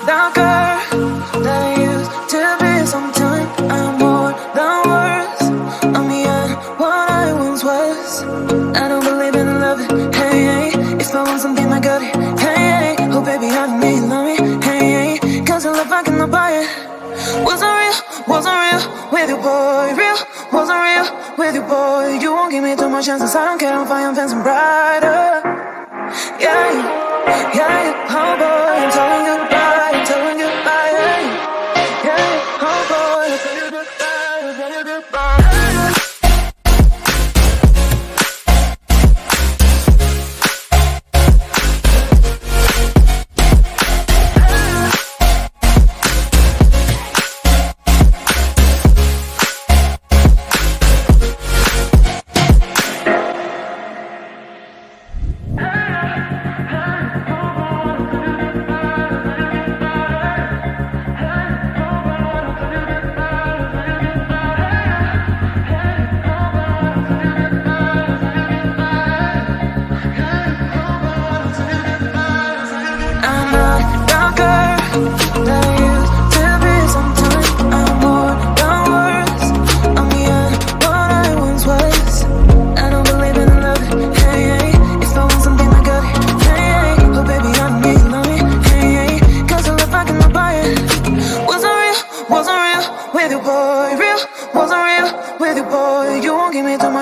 the girl that I used to be. Sometimes I'm more than words. I'm beyond what I once was. I don't believe in love, hey, hey. If I want something, I got it, hey, hey. Oh baby, I don't need love me, hey, hey. Cause your love, I cannot buy it. Wasn't real with you, boy. Real, wasn't real with you, boy. You won't give me too much chances. I don't care, I'm fine, I'm fancy brighter. Yeah, yeah, oh boy, I'm telling you goodbye, I'm telling you goodbye. Yeah, oh boy, I'm telling you goodbye, I'm telling you goodbye.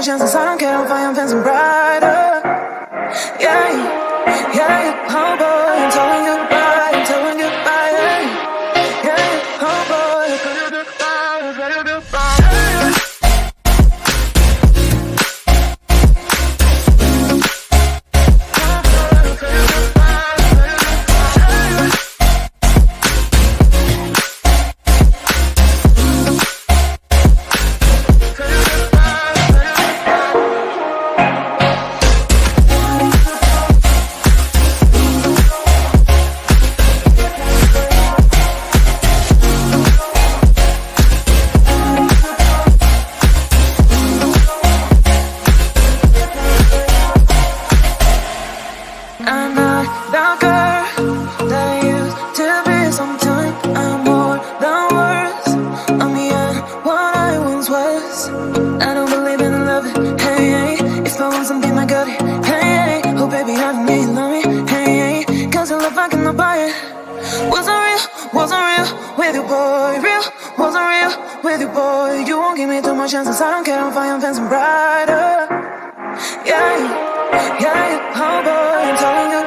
Chances, I don't care, I'm fine, I'm fancy brighter. Yeah, yeah, oh boy, I'm telling you goodbye, I'm telling you goodbye. Yeah, oh boy, I'm telling you goodbye, I'm telling you goodbye. I'm not the girl that I used to be. Sometimes I'm more than words. I'm beyond what I once was. I don't believe in love, hey, hey. If I want something, I got it, hey, hey. Oh baby, I don't need love me, hey, hey. Cause your love, I cannot buy it. Wasn't real with you, boy. Real, wasn't real with you, boy. You won't give me too much chances. I don't care, I'm fine, I'm fancy brighter. Yeah, yeah, oh boy, I'm telling you